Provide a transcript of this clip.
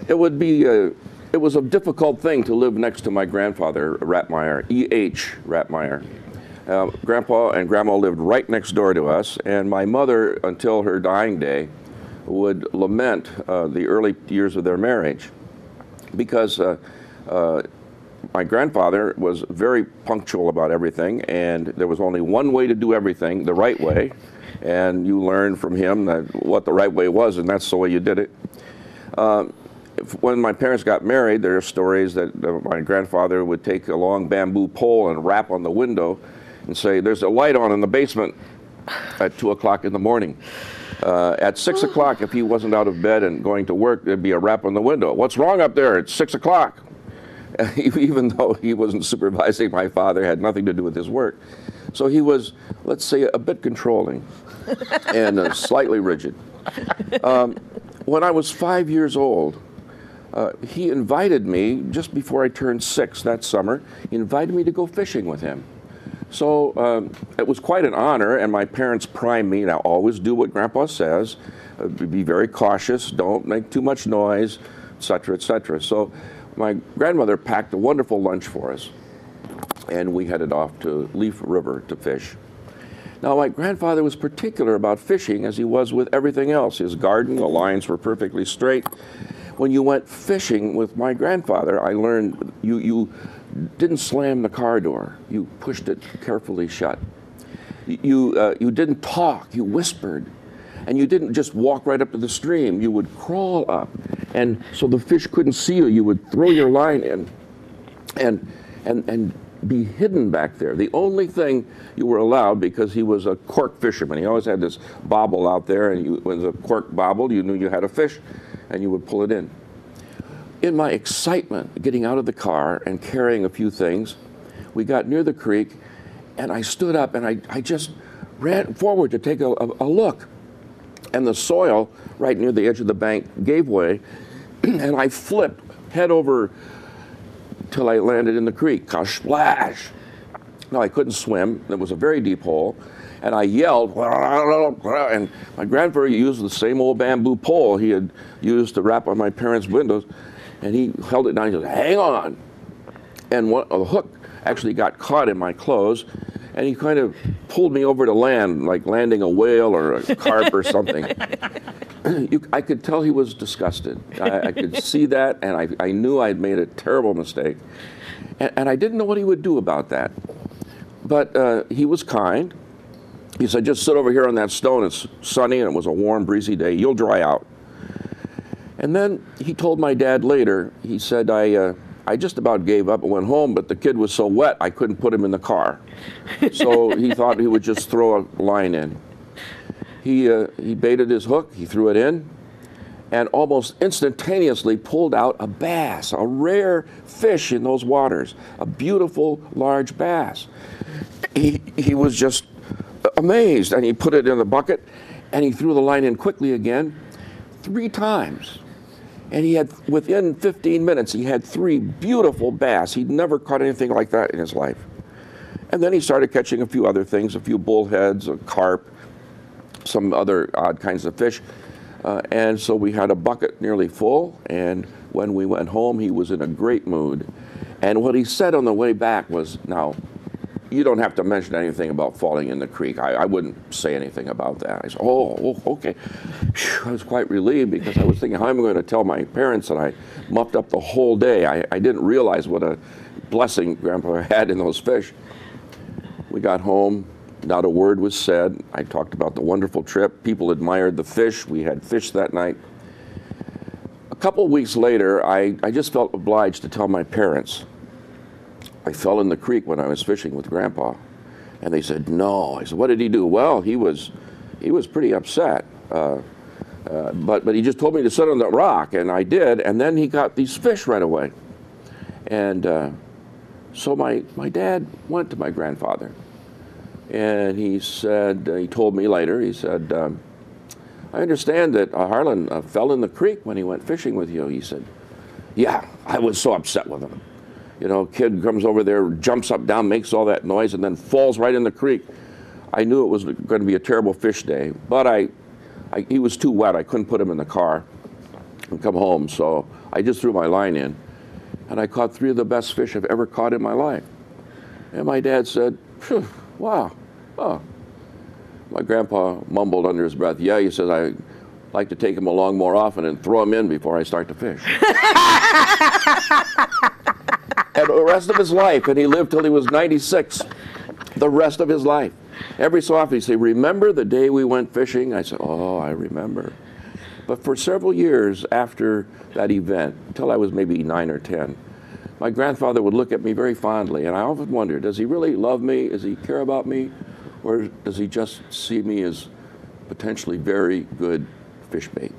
It would be, it was a difficult thing to live next to my grandfather, Ratmeyer, E.H. Ratmeyer. Grandpa and Grandma lived right next door to us, and my mother, until her dying day, would lament the early years of their marriage because my grandfather was very punctual about everything, and there was only one way to do everything, the right way, and you learned from him that what the right way was, and that's the way you did it. When my parents got married, there are stories that my grandfather would take a long bamboo pole and rap on the window and say, "There's a light on in the basement," at 2 o'clock in the morning. At 6 o'clock, if he wasn't out of bed and going to work, there'd be a rap on the window. "What's wrong up there? It's 6 o'clock." Even though he wasn't supervising my father, had nothing to do with his work. So he was, let's say, a bit controlling and slightly rigid. When I was 5 years old, he invited me, just before I turned 6 that summer, he invited me to go fishing with him. So it was quite an honor, and my parents primed me, now always do what Grandpa says, be very cautious, don't make too much noise, etc., etc. So my grandmother packed a wonderful lunch for us, and we headed off to Leaf River to fish. Now, my grandfather was particular about fishing, as he was with everything else. His garden, the lines were perfectly straight. When you went fishing with my grandfather, I learned you didn't slam the car door. You pushed it carefully shut. You didn't talk. You whispered. And you didn't just walk right up to the stream. You would crawl up. And so the fish couldn't see you. You would throw your line in and be hidden back there. The only thing you were allowed, because he was a cork fisherman, he always had this bobble out there, and when the cork bobbled, you knew you had a fish, and you would pull it in. In my excitement, getting out of the car and carrying a few things, we got near the creek, and I stood up, and I just ran forward to take a look. And the soil right near the edge of the bank gave way, and I flipped head over till I landed in the creek. Splash! Now, I couldn't swim. It was a very deep hole. And I yelled, and my grandfather used the same old bamboo pole he had used to rap on my parents' windows, and he held it down. He said, "Hang on." And the hook actually got caught in my clothes, and he kind of pulled me over to land, like landing a whale or a carp or something. I could tell he was disgusted. I could see that, and I knew I'd made a terrible mistake. And I didn't know what he would do about that. But he was kind. He said, "Just sit over here on that stone. It's sunny, and it was a warm, breezy day. You'll dry out." And then he told my dad later, he said, I just about gave up and went home, but the kid was so wet, I couldn't put him in the car. So he thought he would just throw a line in. He baited his hook, he threw it in, and almost instantaneously pulled out a bass, a rare fish in those waters, a beautiful, large bass. He was just amazed, and he put it in the bucket, and he threw the line in quickly again, 3 times. And he had, within 15 minutes, he had 3 beautiful bass. He'd never caught anything like that in his life. And then he started catching a few other things, a few bullheads, a carp, some other odd kinds of fish. And so we had a bucket nearly full, and when we went home, he was in a great mood. And what he said on the way back was, "Now, you don't have to mention anything about falling in the creek. I wouldn't say anything about that." I said, oh, okay. Whew, I was quite relieved, because I was thinking, how am I going to tell my parents that I muffed up the whole day? I didn't realize what a blessing Grandpa had in those fish. We got home, not a word was said. I talked about the wonderful trip. People admired the fish. We had fish that night. A couple of weeks later, I just felt obliged to tell my parents. I fell in the creek when I was fishing with Grandpa. And they said, "No." I said, "What did he do?" "Well, he was pretty upset. But he just told me to sit on the rock," and I did, and then he got these fish right away. And so my dad went to my grandfather, and he said, he told me later, he said, "I understand that Harlan fell in the creek when he went fishing with you." He said, "Yeah, I was so upset with him. You know, kid comes over there, jumps up, down, makes all that noise, and then falls right in the creek. I knew it was going to be a terrible fish day, but he was too wet. I couldn't put him in the car and come home, so I just threw my line in, and I caught 3 of the best fish I've ever caught in my life. And my dad said, wow, oh. My grandpa mumbled under his breath, yeah, he says, I like to take him along more often and throw him in before I start to fish. And the rest of his life, and he lived till he was 96, the rest of his life. Every so often he'd say, remember the day we went fishing? I said, oh, I remember. But for several years after that event, until I was maybe 9 or 10, my grandfather would look at me very fondly, and I often wondered, does he really love me? Does he care about me? Or does he just see me as potentially very good fish bait?